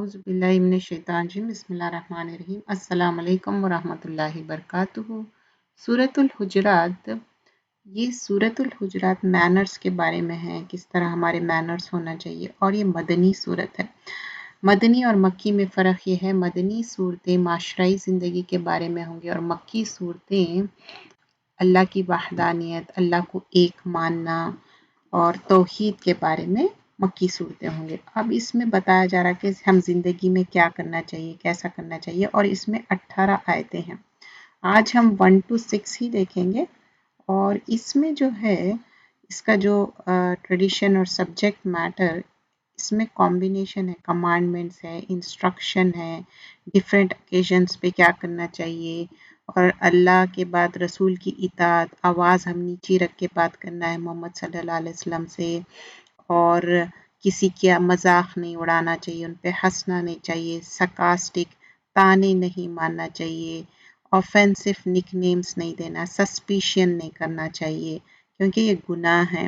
औज़ुबिल्लाहि मिनश्शैतानिर्रजीम बिस्मिल्लाहिर्रहमानिर्रहीम अस्सलाम वालेकुम वरहमतुल्लाहि वबरकातुहू। सूरतुल हुजुरात, ये सूरतुल हुजुरात मैनर्स के बारे में है, किस तरह हमारे मैनर्स होना चाहिए, और ये मदनी सूरत है। मदनी और मक्की में फ़र्क ये है, मदनी सूरतें माशराई ज़िंदगी के बारे में होंगी और मक्की सूरतें अल्लाह की वहदानियत, अल्लाह को एक मानना और तौहीद के बारे में मक्की सूरतें होंगे। अब इसमें बताया जा रहा है कि हम ज़िंदगी में क्या करना चाहिए, कैसा करना चाहिए, और इसमें 18 आयतें हैं। आज हम 1 to 6 ही देखेंगे और इसमें जो है इसका जो ट्रेडिशन और सब्जेक्ट मैटर, इसमें कॉम्बिनेशन है, कमांडमेंट्स है, इंस्ट्रक्शन है, डिफरेंट ओकेजन्स पे क्या करना चाहिए, और अल्लाह के बाद रसूल की इताअत, आवाज़ हम नीचे रख के बात करना है मोहम्मद सल्लल्लाहु अलैहि वसल्लम से, और किसी का मजाक नहीं उड़ाना चाहिए, उन पे हंसना नहीं चाहिए, सरकास्टिक ताने नहीं मारना चाहिए, ऑफेंसिव निकनेम्स नहीं देना, सस्पिशन नहीं करना चाहिए क्योंकि ये गुनाह है,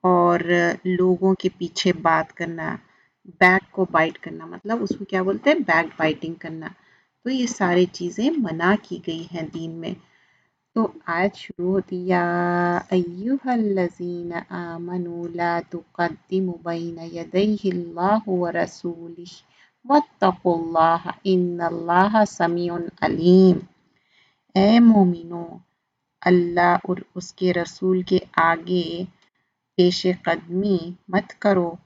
और लोगों के पीछे बात करना, बैक को बाइट करना, मतलब उसको क्या बोलते हैं, बैक बाइटिंग करना। तो ये सारी चीज़ें मना की गई हैं दीन में। तो आयत शुरू होती या अय्युहल्लज़ीना आमनू ला तुक़द्दिमू बैना यदैहिल्लाहि व रसूलिही वत्तक़ुल्लाह इन्नल्लाहा समीउन अलीम। ए मोमिनो, अल्लाह और उसके रसूल के आगे पेश कदमी मत करो,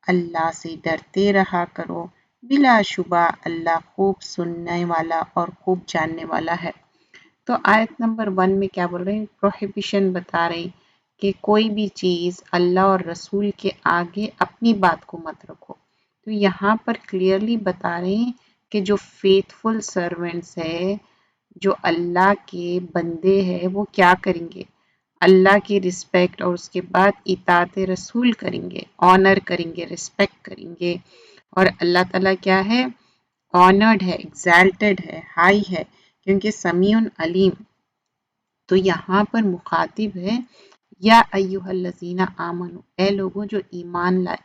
अल्लाह से डरते रहा करो, बिलाशुबा अल्लाह खूब सुनने वाला और खूब जानने वाला है। तो आयत नंबर 1 में क्या बोल रहे हैं, प्रोहिबिशन बता रहे हैं कि कोई भी चीज़ अल्लाह और रसूल के आगे अपनी बात को मत रखो। तो यहाँ पर क्लियरली बता रहे हैं कि जो फेथफुल सर्वेंट्स है, जो अल्लाह के बंदे हैं, वो क्या करेंगे, अल्लाह की रिस्पेक्ट और उसके बाद इताअत रसूल करेंगे, ऑनर करेंगे, रिस्पेक्ट करेंगे। और अल्लाह ताला क्या है, ऑनर्ड है, एग्जैल्टेड है, हाई है, क्योंकि समीउन अलीम। तो यहाँ पर मुखातिब है या अय्युहल्लज़ीना आमनू, ए लोगों जो ईमान लाए,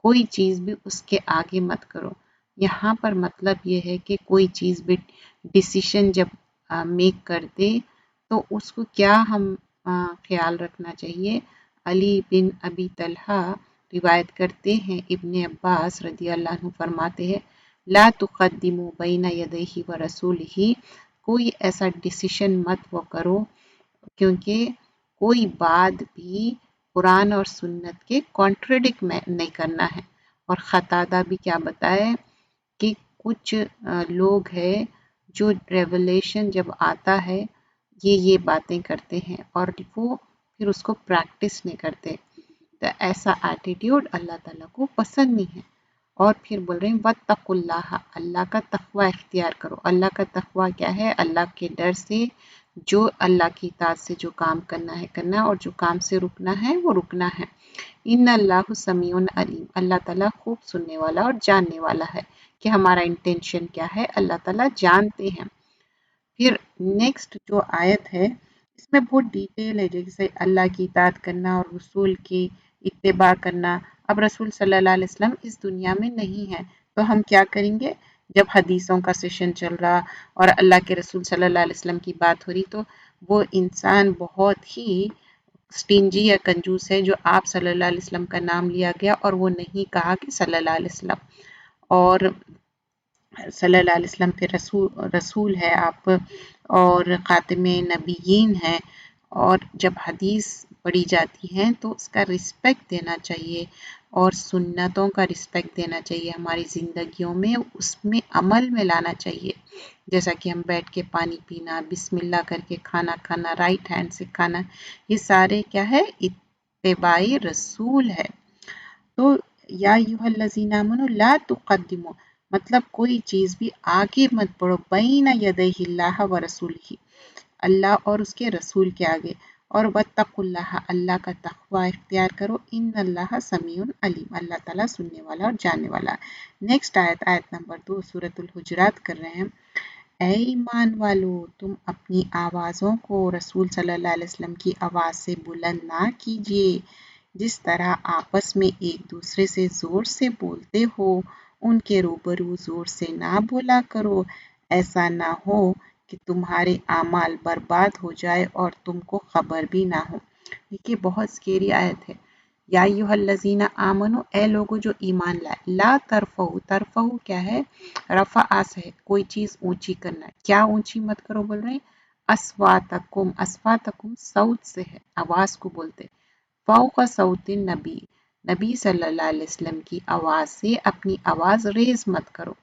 कोई चीज़ भी उसके आगे मत करो। यहाँ पर मतलब ये है कि कोई चीज़ भी डिसीशन जब मेक करते तो उसको क्या हम ख्याल रखना चाहिए। अली बिन अबी तलहा रिवायत करते हैं, इब्ने अब्बास रज़ी अल्लाह अन्हु फरमाते हैं, ला तुक़द्दिमू बैना यदैहि व रसूलिही, कोई ऐसा डिसीशन मत वो करो क्योंकि कोई बात भी कुरान और सुन्नत के कॉन्ट्रडिक्ट में नहीं करना है। और ख़तादा भी क्या बताए कि कुछ लोग हैं जो रेवलेशन जब आता है ये बातें करते हैं और वो फिर उसको प्रैक्टिस नहीं करते। तो ऐसा एटीट्यूड अल्लाह ताला को पसंद नहीं है। और फिर बोल रहे हैं वत्तकुल्लाह, अल्लाह का तक़वा इख्तियार करो। अल्लाह का तक़वा क्या है, अल्लाह के डर से जो अल्लाह की इताअत से जो काम करना है करना, और जो काम से रुकना है वो रुकना है। इन्नल्लाहु समीउन अलीम, अल्लाह ताला खूब सुनने वाला और जानने वाला है कि हमारा इंटेंशन क्या है, अल्लाह ताला जानते हैं। फिर नेक्स्ट जो आयत है इसमें बहुत डिटेल है, जैसे अल्लाह की इताअत करना और रसूल की इत्तिबा करना। अब रसूल सल्लल्लाहु अलैहि वसल्लम इस दुनिया में नहीं है, तो हम क्या करेंगे, जब हदीसों का सेशन चल रहा और अल्लाह के रसूल सल्लल्लाहु अलैहि वसल्लम की बात हो रही, तो वो इंसान बहुत ही स्टिंजी या कंजूस है जो आप सल्लल्लाहु अलैहि वसल्लम का नाम लिया गया और वो नहीं कहा कि सल्लल्लाहु अलैहि वसल्लम, और सल्लल्लाहु अलैहि वसल्लम फिर रसूल है आप, और ख़ातिमे नबीयीन है। और जब हदीस पढ़ी जाती हैं तो उसका रिस्पेक्ट देना चाहिए और सुन्नतों का रिस्पेक्ट देना चाहिए हमारी ज़िंदगियों में, उसमें अमल में लाना चाहिए। जैसा कि हम बैठ के पानी पीना, बिस्मिल्लाह करके खाना खाना, राइट हैंड से खाना, ये सारे क्या है, इत्तिबाई रसूल है। तो या अय्युहल्लज़ीना आमनू ला तुक़द्दिमू, मतलब कोई चीज़ भी आगे मत बढ़ो, बैना यदैहिल्लाह व रसूलिही, अल्लाह और उसके रसूल के आगे, और वत्तकुल्लाह, अल्लाह का तक़वा इख्तियार करो, इन्नल्लाह समीउन अलीम, अल्लाह ताला सुनने वाला और जानने वाला। नेक्स्ट आयत, आयत नंबर 2 सूरतुल हुजुरात कर रहे हैं। ऐ ईमान वालो, तुम अपनी आवाज़ों को रसूल सल्लल्लाहु अलैहि वसल्लम की आवाज़ से बुलंद ना कीजिए, जिस तरह आपस में एक दूसरे से ज़ोर से बोलते हो ان کے روبرو زور سے نہ بولا کرو، ایسا نہ ہو کہ تمہارے اعمال برباد ہو جائے اور تم کو خبر بھی نہ ہو۔ دیکھیے بہت سکیری آیت ہے۔ یا ایھا الذین آمنو، اے لوگو جو ایمان لائے، لا ترفعوا، ترفعوا کیا ہے؟ رفع سے ہے کوئی چیز اونچی کرنا، کیا اونچی مت کرو بول رہے ہیں؟ اسواتکم، اسواتکم صوت سے ہے، آواز کو بولتے، فوق صوت النبی، نبی صلی اللہ علیہ وسلم کی آواز سے اپنی آواز ریز مت کرو۔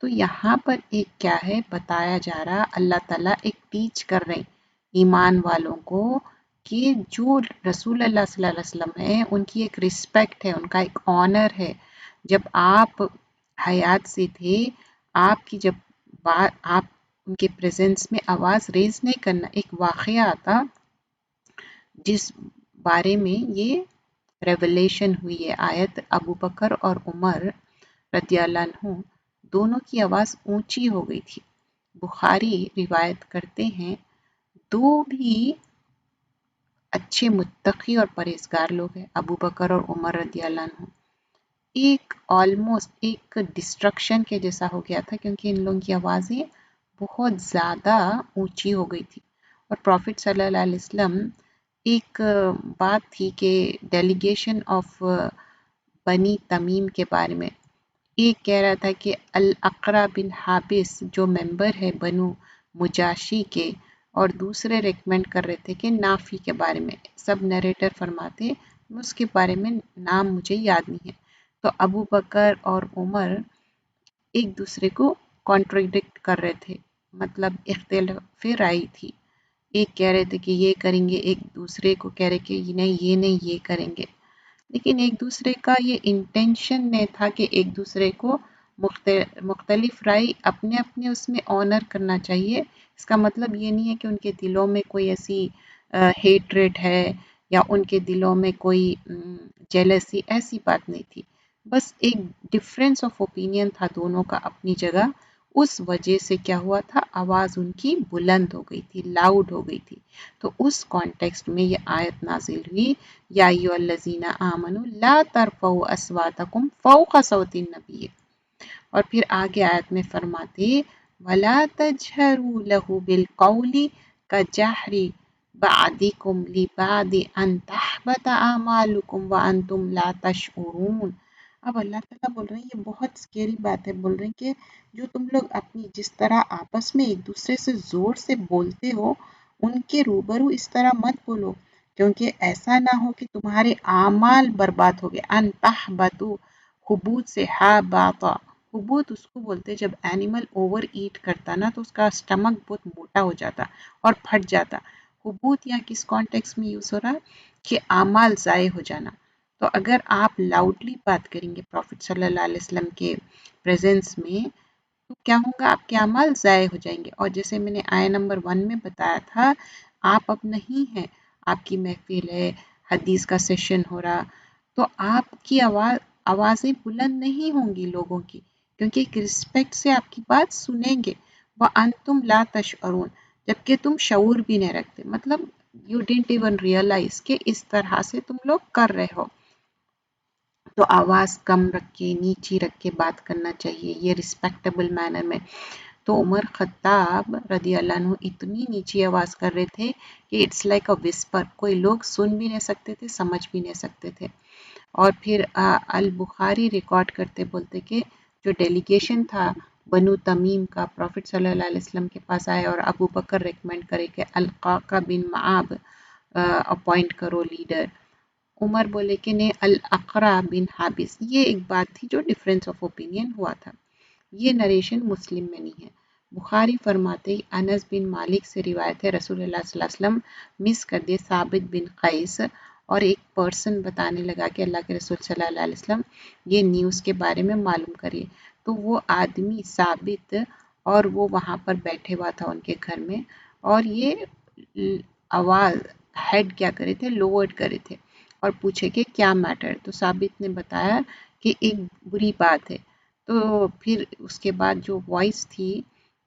تو یہاں پر ایک کیا ہے بتایا جا رہا، اللہ تعالیٰ ایک ٹیچ کر رہے ہیں ایمان والوں کو کہ جو رسول اللہ صلی اللہ علیہ وسلم ہے ان کی ایک رسپیکٹ ہے، ان کا ایک آنر ہے۔ جب آپ حیات سے تھے، آپ کی جب بات، آپ ان کے پریزنس میں آواز ریز نہیں کرنا۔ ایک واقعہ آتا جس بارے میں یہ ریولیشن ہوئی ہے آیت، ابو بکر اور عمر رضی اللہ عنہ دونوں کی آواز اونچی ہو گئی تھی۔ بخاری روایت کرتے ہیں دو بھی اچھے متقی اور پرہیزگار لوگ ہیں، ابو بکر اور عمر رضی اللہ عنہ، ایک آلموسٹ ایک ڈسٹرکشن کے جیسا ہو گیا تھا کیونکہ ان لوگوں کی آوازیں بہت زیادہ اونچی ہو گئی تھی۔ اور پروفٹ صلی اللہ علیہ وسلم ایک بات تھی کہ ڈیلیگیشن آف بنی تمیم کے بارے میں ایک کہہ رہا تھا کہ الاقرا بن حابس جو ممبر ہے بنو مجاشی کے، اور دوسرے ریکمینڈ کر رہے تھے کہ نافی کے بارے میں، سب نریٹر فرماتے اس کے بارے میں نام مجھے یاد نہیں ہے۔ تو ابو بکر اور عمر ایک دوسرے کو کانٹریڈکٹ کر رہے تھے، مطلب اختلاف رائے تھی، ایک کہہ رہے تھے کہ یہ کریں گے، ایک دوسرے کو کہہ رہے کہ نہیں یہ کریں گے، لیکن ایک دوسرے کا یہ انٹینشن نہیں تھا کہ ایک دوسرے کو مختلف رائے اپنے اپنے اس میں آنر کرنا چاہیے۔ اس کا مطلب یہ نہیں ہے کہ ان کے دلوں میں کوئی ایسی ہیٹریٹ ہے یا ان کے دلوں میں کوئی جیلسی، ایسی بات نہیں تھی، بس ایک ڈفرینس آف اوپینین تھا دونوں کا اپنی جگہ، اس وجہ سے کیا ہوا تھا، آواز ان کی بلند ہو گئی تھی، لاؤڈ ہو گئی تھی۔ تو اس کانٹیکسٹ میں یہ آیت نازل ہوئی، یا ایھا الذین آمنوا لا ترفعوا اصواتکم فوق صوت النبی، اور پھر آگے آیت میں فرماتے وَلَا تَجْهَرُوا لَهُ بِالْقَوْلِ كَجَهْرِ بَعْضِكُمْ لِبَعْضٍ أَن تَحْبَطَ أَعْمَالُكُمْ وَأَنْتُمْ لَا تَشْعُرُونَ۔ اب اللہ تعالیٰ بول رہے ہیں، یہ بہت سکیری بات ہے، بول رہے ہیں کہ جو تم لوگ اپنی جس طرح آپس میں ایک دوسرے سے زور سے بولتے ہو، ان کے روبرو اس طرح مت بولو، کیونکہ ایسا نہ ہو کہ تمہارے اعمال برباد ہو گئے۔ ان تحبطوا، حبوط سے حابطا، حبوط اس کو بولتے جب اینیمل اوور ایٹ کرتا نا تو اس کا اسٹمک بہت موٹا ہو جاتا اور پھٹ جاتا۔ حبوط یہاں کس کانٹیکس میں یوز ہو رہا کہ اعمال ضائع ہو جانا۔ تو اگر آپ لاؤڈلی بات کریں گے پروفٹ صلی اللہ علیہ وسلم کے پریزنس میں تو کیا ہوگا، آپ کے اعمال ضائع ہو جائیں گے۔ اور جیسے میں نے آیہ نمبر 1 میں بتایا تھا، آپ اب نہیں ہیں، آپ کی محفل ہے، حدیث کا سیشن ہو رہا، تو آپ کی آوازیں بلند نہیں ہوں گی لوگوں کی، کیونکہ ایک رسپیکٹ سے آپ کی بات سنیں گے۔ وَأَنْتُمْ لَا تَشْعُرُونَ، جبکہ تم شعور بھی نہیں رکھتے، مطلب یو ڈنٹ ایون ریئلائز کہ اس طرح سے تم لوگ کر رہے ہو۔ تو آواز کم رکھ کے، نیچی رکھ کے بات کرنا چاہیے، یہ رسپیکٹیبل مینر میں۔ تو عمر خطاب رضی اللہ عنہ اتنی نیچی آواز کر رہے تھے کہ اٹس لائک اے وسپر، کوئی لوگ سن بھی نہیں سکتے تھے، سمجھ بھی نہیں سکتے تھے۔ اور پھر البخاری ریکارڈ کرتے بولتے کہ جو ڈیلیگیشن تھا بنو تمیم کا، پروفٹ صلی اللہ علیہ وسلم کے پاس آیا اور ابو بکر ریکمینڈ کرے کہ القاقہ بن معاب اپوائنٹ کرو لیڈر، عمر بولے کہ نہیں الاقرع بن حابس۔ یہ ایک بات تھی جو ڈفرینس آف اوپینین ہوا تھا، یہ نریشن مسلم میں نہیں ہے۔ بخاری فرماتے انس بن مالک سے روایت ہے، رسول اللہ صلی اللہ علیہ وسلم مس کر دے ثابت بن قیس، اور ایک پرسن بتانے لگا کہ اللہ کے رسول صلی اللہ علیہ وسلم یہ نیوز کے بارے میں معلوم کریے، تو وہ آدمی ثابت، اور وہ وہاں پر بیٹھے ہوا تھا ان کے گھر میں، اور یہ آواز ہیڈ کیا کرے تھے، لوورڈ کرے تھے، اور پوچھے کہ کیا میٹر، تو ثابت نے بتایا کہ ایک بری بات ہے۔ تو پھر اس کے بعد جو وائس تھی،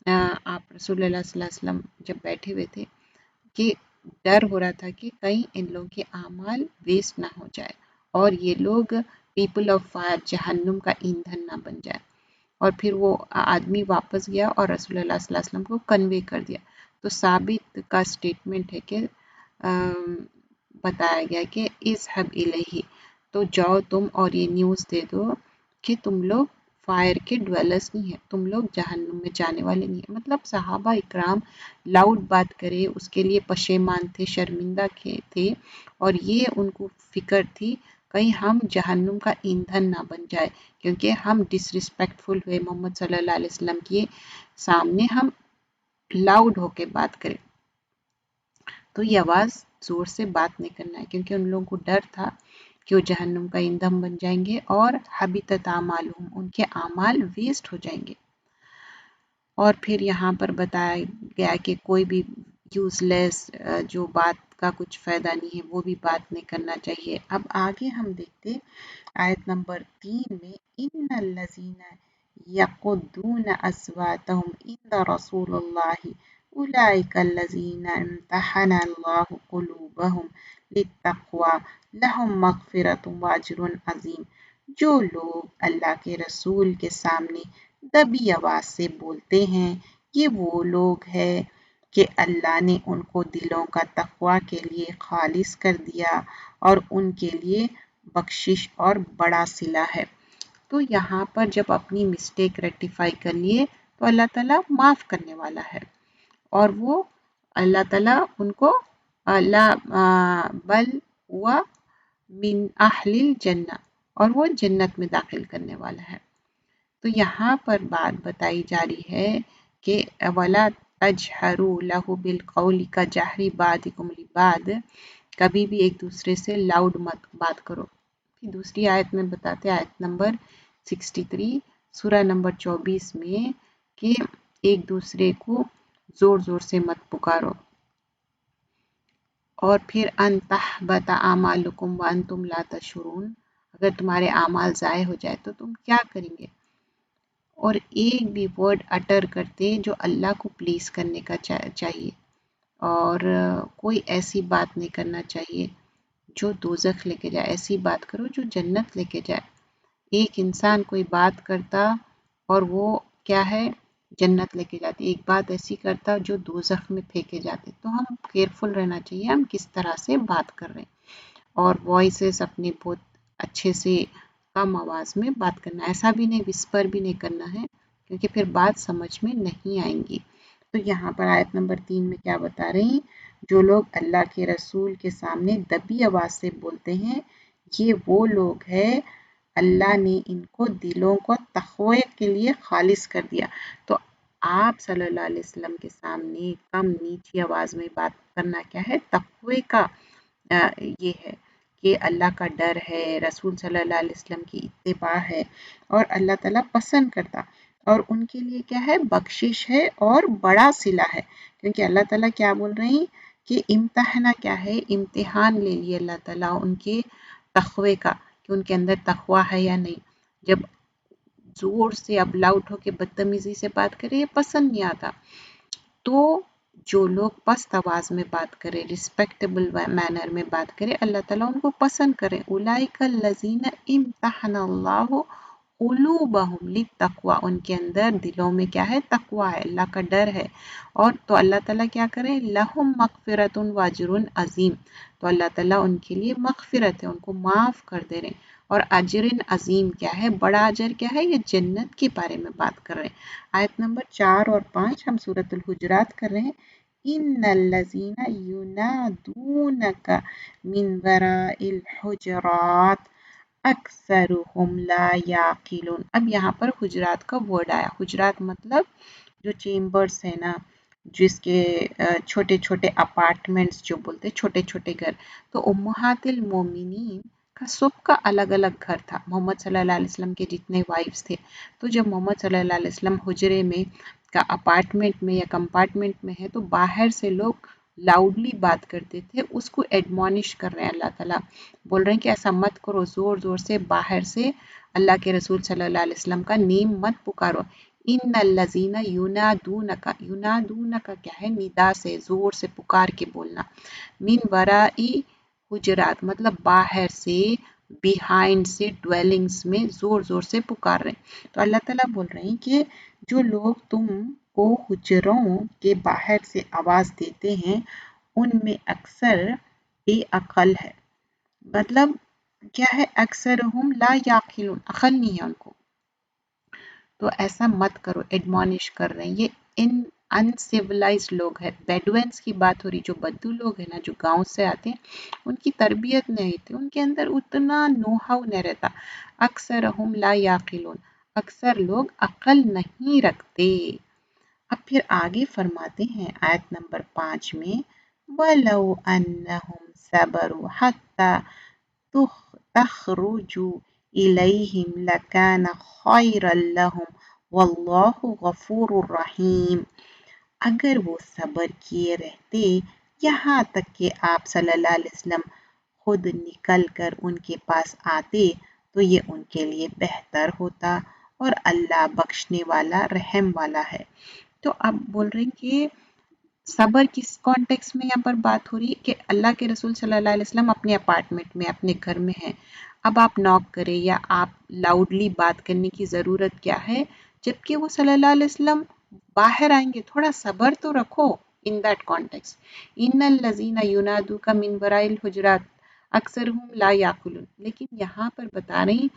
آپ رسول اللہ صلی اللہ علیہ وسلم جب بیٹھے ہوئے تھے کہ ڈر ہو رہا تھا کہ کہیں ان لوگوں کے اعمال ویسٹ نہ ہو جائے اور یہ لوگ पीपल ऑफ फायर जहन्नुम का ईंधन ना बन जाए। और फिर वो आदमी वापस गया और रसूलुल्लाह सल्लल्लाहु अलैहि वसल्लम को कन्वे कर दिया। तो साबित का स्टेटमेंट है कि बताया गया कि इज़हब इलैहि, तो जाओ तुम और ये न्यूज़ दे दो कि तुम लोग फायर के ड्वेलर्स नहीं है, तुम लोग जहन्नुम में जाने वाले नहीं है। मतलब सहाबा इकराम लाउड बात करे उसके लिए पशेमान थे, शर्मिंदा थे, और ये उनको फिक्र थी कहीं हम जहन्नुम का ईंधन ना बन जाए, क्योंकि हम डिसरिस्पेक्टफुल हुए मोहम्मद सल्लल्लाहु अलैहि वसल्लम के सामने हम लाउड होके बात करें। तो ये आवाज़ ज़ोर से बात नहीं करना है, क्योंकि उन लोगों को डर था कि वो जहन्नुम का ईंधन बन जाएंगे और हबीतत आमालुहुम, उनके आमाल वेस्ट हो जाएंगे। और फिर यहाँ पर बताया गया कि कोई भी यूज़लेस जो बात का कुछ फ़ायदा नहीं है वो भी बात नहीं करना चाहिए। अब आगे हम देखते आयत नंबर 3 में, इन्नल्लज़ीना यक़ुद्दून अस्वातहुम इंदा रसूलिल्लाहि उलाइकल्लज़ीना इम्तहना अल्लाहु क़ुलूबहुम लित्तक़वा लहुम मग़फ़िरतुन व अज्रुन अज़ीम। जो लोग अल्लाह के रसूल के सामने दबी आवाज़ से बोलते हैं, ये वो लोग हैं कि अल्लाह ने उनको दिलों का तक़वा के लिए खालिस कर दिया और उनके लिए बख्शिश और बड़ा सिला है। तो यहाँ पर जब अपनी मिस्टेक रेक्टिफाई कर लिए तो अल्लाह ताला माफ़ करने वाला है, और वो अल्लाह ताला उनको बल हुआ मिन अहलिल जन्ना, और वो जन्नत में दाखिल करने वाला है। तो यहाँ पर बात बताई जा रही है कि वला तजहरू लहु बिल कौली का जहरी बादिकुम लिबाद, कभी भी एक दूसरे से लाउड मत बात करो। फिर दूसरी आयत में बताते आयत नंबर 63 सूरह नंबर 24 में कि एक दूसरे को ज़ोर ज़ोर से मत पुकारो। और फिर अनतहबत आमालुकुम व अंतुम ला तशउरून, अगर तुम्हारे आमाल ज़ाय हो जाए तो तुम क्या करेंगे। और एक भी वर्ड अटर करते जो अल्लाह को प्लीज़ करने का चाहिए, और कोई ऐसी बात नहीं करना चाहिए जो दोज़ख लेके जाए, ऐसी बात करो जो जन्नत लेके जाए। एक इंसान कोई बात करता और वो क्या है, जन्नत लेके जाती, एक बात ऐसी करता जो दोज़ख में फेंके जाते। तो हम केयरफुल रहना चाहिए हम किस तरह से बात कर रहे हैं, और वॉइसेस अपनी बहुत अच्छे से कम आवाज़ में बात करना है, ऐसा भी नहीं विस्पर भी नहीं करना है, क्योंकि फिर बात समझ में नहीं आएंगी। तो यहाँ पर आयत नंबर 3 में क्या बता रहे हैं, जो लोग अल्लाह के रसूल के सामने दबी आवाज़ से बोलते हैं, ये वो लोग हैं अल्लाह ने इनको दिलों को तक़वे के लिए खालिस कर दिया। तो आप सल्लल्लाहु अलैहि वसल्लम के सामने कम नीची आवाज़ में बात करना क्या है, तक़वे का ये है कि अल्लाह का डर है, रसूल सल्लल्लाहु अलैहि वसल्लम की इत्तिबा है, और अल्लाह ताला पसंद करता, और उनके लिए क्या है, बख्शिश है और बड़ा सिला है। क्योंकि अल्लाह ताला क्या बोल रहे हैं कि इम्तहाना क्या है, इम्तिहान ले लिए अल्लाह ताला उनके तक़वे का, कि उनके अंदर तक़वा है या नहीं। जब ज़ोर से अब लाउड होके बदतमीज़ी से बात करें ये पसंद नहीं आता। तो जो लोग पस्त आवाज़ में बात करें, रिस्पेक्टेबल मैनर में बात करें, अल्लाह ताला उनको पसंद करें। उलाइकल लज़ीना इम्तहनल्लाहु क़ुलूबहुम लित्तक़वा, उनके अंदर दिलों में क्या है, तक़वा है, अल्लाह का डर है। और तो अल्लाह ताला क्या करें, लहुम मग़फ़िरतुन व अज्रुन अज़ीम, तो अल्लाह ताला उनके लिए मग़फ़िरत है, उनको माफ़ कर दे रहे हैं। और अजरिन अज़ीम क्या है, बड़ा अजर क्या है, ये जन्नत के बारे में बात कर रहे हैं। आयत नंबर 4 और 5 हम सूरतुल हुजरात कर रहे हैं। इन्नल्लज़ीना युनादूनका मिन वराइल हुजरात अक्सरुहुम ला याक़िलून। अब यहाँ पर हुजरात का वर्ड आया, हुजरात मतलब जो चेम्बर्स है ना, जिसके छोटे छोटे अपार्टमेंट्स जो बोलते छोटे छोटे घर। तो उम्महातिल मोमिनीन का सबका अलग अलग घर था, मोहम्मद सल्लल्लाहु अलैहि वसल्लम के जितने वाइफ्स थे। तो जब मोहम्मद सल्लल्लाहु अलैहि वसल्लम हुजरे में का अपार्टमेंट में या कंपार्टमेंट में है, तो बाहर से लोग लाउडली बात करते थे, उसको एडमॉनिश कर रहे हैं, अल्लाह ताला बोल रहे हैं कि ऐसा मत करो, ज़ोर ज़ोर से बाहर से अल्लाह के रसूल सल्लल्लाहु अलैहि वसल्लम का नेम मत पुकारो। इन्नल्लज़ीना युनादूनका, युनादूनका क्या है, निदा से ज़ोर से पुकार के बोलना। मिन वराई हुजरात मतलब बाहर से बिहाइंड से ड्वेलिंग्स में जोर जोर से पुकार रहे हैं। तो अल्लाह ताला बोल रहे हैं कि जो लोग तुमको हुजरों के बाहर से आवाज देते हैं उनमें अक्सर बेअक्ल है। मतलब क्या है, अक्सर हम ला याकिलून, अकल नहीं है उनको। तो ऐसा मत करो, एडमॉनिश कर रहे हैं। ये इन अनसिविलाइज्ड लोग हैं, बेडुइन्स की बात हो रही, जो बद्दू लोग हैं ना, जो गांव से आते हैं, उनकी तरबियत नहीं थी, उनके अंदर उतना नो हाउ नहीं रहता। अक्सर हम ला याकिलून, अक्सर लोग अकल नहीं रखते। अब फिर आगे फरमाते हैं आयत नंबर 5 में, वलौ अन्नहुम सबरु हत्ता तखरुजु इलैहिम लकान खैरन लहुम वल्लाहु गफूरुर रहीम। अगर वो सब्र किए रहते यहाँ तक कि आप सल्लल्लाहु अलैहि वसल्लम खुद निकल कर उनके पास आते तो ये उनके लिए बेहतर होता, और अल्लाह बख्शने वाला रहम वाला है। तो अब बोल रहे हैं कि सबर किस कॉन्टेक्स्ट में यहाँ पर बात हो रही है कि अल्लाह के रसूल सल्लल्लाहु अलैहि वसल्लम अपने अपार्टमेंट में, अपने घर में हैं। अब आप नॉक करें या आप लाउडली बात करने की ज़रूरत क्या है, जबकि वो सल्लल्लाहु अलैहि वसल्लम बाहर आएंगे। थोड़ा सबर तो रखो इन दैट कॉन्टेक्स्ट। इन्नल लज़ीना युनादूका मिन वराइल हुजरात अक्सरहुम ला याकुलून। लेकिन यहाँ पर बता रहे हैं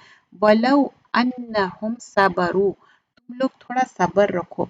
वलौ अन्नहुम सबरू, तुम लोग थोड़ा सबर रखो,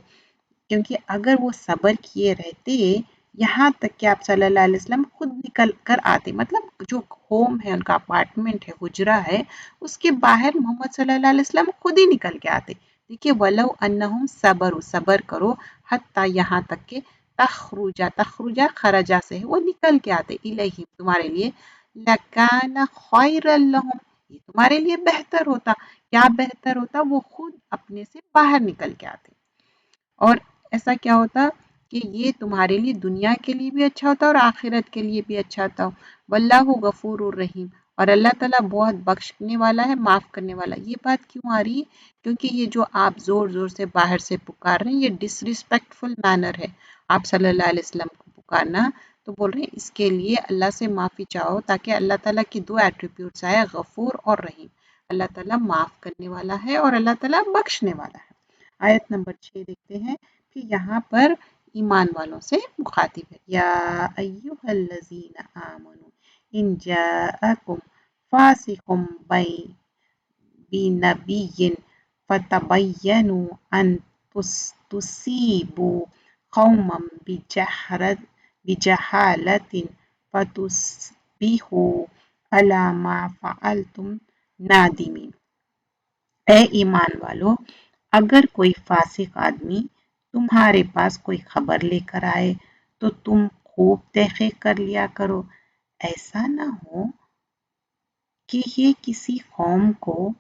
क्योंकि अगर वो सब्र किए रहते यहाँ तक कि आप सल्लल्लाहु अलैहि वसल्लम खुद निकल कर आते, मतलब जो होम है, उनका अपार्टमेंट है, हुजरा है, उसके बाहर मोहम्मद सल्लल्लाहु अलैहि वसल्लम खुद ही निकल के आते। देखिए वलौ अन्नहुम सबरू, सबर करो, हत्ता यहाँ तक के तखरुजा, तखरुजा खरजा से है, वो निकल के आते, इलैहिम तुम्हारे लिए, लकाना खैरन लहुम, ये तुम्हारे लिए बेहतर होता। क्या बेहतर होता, वो खुद अपने से बाहर निकल के आते, और ऐसा क्या होता कि ये तुम्हारे लिए दुनिया के लिए भी अच्छा होता और आखिरत के लिए भी अच्छा होता। वल्लाहु गफूरुर रहीम, और अल्लाह ताला बहुत बख्शने वाला है, माफ़ करने वाला। ये बात क्यों आ रही है, क्योंकि ये जो आप ज़ोर ज़ोर से बाहर से पुकार रहे हैं, ये डिसरिस्पेक्टफुल मैनर है आप सल्लल्लाहु अलैहि वसल्लम को पुकारना। तो बोल रहे हैं इसके लिए अल्लाह से माफ़ी चाहो, ताकि अल्लाह ताला की दो एट्रीब्यूट्स आए, गफूर और रहीम। अल्लाह ताला माफ़ करने वाला है और अल्लाह ताला बख्शने वाला है। आयत नंबर 6 देखते हैं। फिर यहाँ पर ईमान वालों से मुखातिब है, या अय्युहल्लज़ीना आमनू इन जाअकुम फासिकुम बिनबिय्यिन फतबय्यनु अन तुसीबू कौमम बिजहालतिन फतुस्बिहू अला मा फअलतुम नादिमीन। ए ईमान वालों, अगर कोई फासिक आदमी तुम्हारे पास कोई खबर लेकर आए तो तुम खूब तहकीक कर लिया करो। ऐसा ना हो कि ये किसी कौम को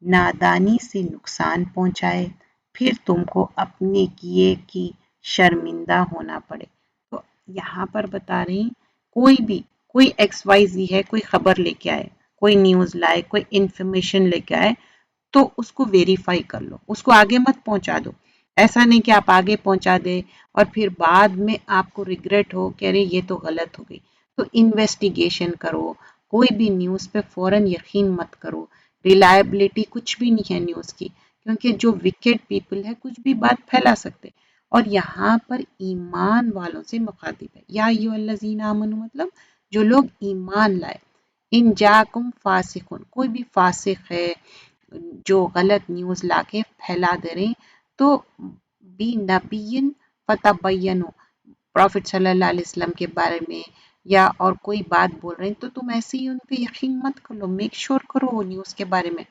नादानी से नुकसान पहुंचाए, फिर तुमको अपने किए की शर्मिंदा होना पड़े। तो यहाँ पर बता रही, कोई एक्स वाई जी है, कोई खबर लेके आए, कोई न्यूज़ लाए, कोई इंफॉर्मेशन लेके आए, तो उसको वेरीफाई कर लो, उसको आगे मत पहुंचा दो। ऐसा नहीं कि आप आगे पहुंचा दे और फिर बाद में आपको रिग्रेट हो कि अरे ये तो गलत हो गई। तो इन्वेस्टिगेशन करो, कोई भी न्यूज़ पे फौरन यकीन मत करो। रिलायबिलिटी कुछ भी नहीं है न्यूज़ की, क्योंकि जो विकेड पीपल है कुछ भी बात फैला सकते। और यहाँ पर ईमान वालों से मुखातिब है, या अय्युहल्लज़ीना आमनू, मतलब जो लोग ईमान लाए। इन जाकुम फासिकुन, कोई भी फासिक है जो गलत न्यूज़ लाके फैला दे रहे, तो बी नबीन फतबय्यनु, प्रॉफिट सल्लल्लाहु अलैहि वसल्लम के बारे में या और कोई बात बोल रहे हैं, तो तुम ऐसे ही उन पे यकीन मत करो, मेक श्योर करो वो न्यूज़ के बारे में।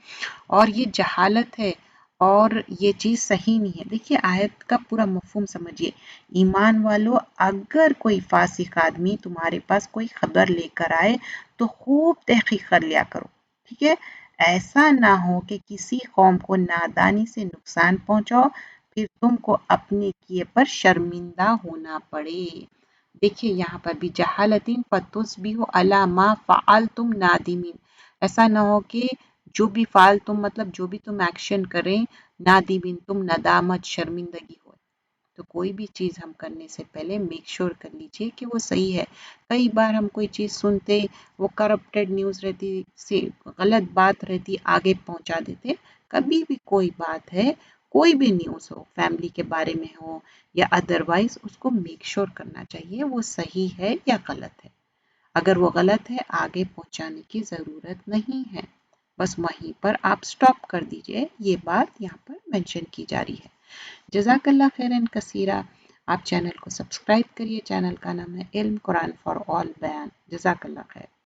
और ये जहालत है और ये चीज़ सही नहीं है। देखिए आयत का पूरा मफहूम समझिए। ईमान वालों, अगर कोई फासिक आदमी तुम्हारे पास कोई खबर लेकर आए तो खूब तहकीक कर लिया करो, ठीक है। ऐसा ना हो कि किसी कौम को नादानी से नुकसान पहुंचाओ, फिर तुमको अपने किए पर शर्मिंदा होना पड़े। देखिए यहाँ पर भी जहालतीन फतुस भी हो अला मा फ़ाल तुम नादिमीन, ऐसा ना हो कि जो भी फाल तुम, मतलब जो भी तुम एक्शन करें, नादिमीन तुम नदामत शर्मिंदगी हो। तो कोई भी चीज़ हम करने से पहले मेक श्योर कर लीजिए कि वो सही है। कई बार हम कोई चीज़ सुनते, वो करप्टेड न्यूज़ रहती, से गलत बात रहती, आगे पहुंचा देते। कभी भी कोई बात है, कोई भी न्यूज़ हो, फैमिली के बारे में हो या अदरवाइज, उसको मेक श्योर करना चाहिए वो सही है या गलत है। अगर वो गलत है, आगे पहुंचाने की ज़रूरत नहीं है, बस वहीं पर आप स्टॉप कर दीजिए। ये बात यहाँ पर मेंशन की जा रही है। जज़ाकल्लाह खैरन कसीरा। आप चैनल को सब्सक्राइब करिए। चैनल का नाम है इल्म कुरान फॉर ऑल बयान। जज़ाकल्लाह खैर।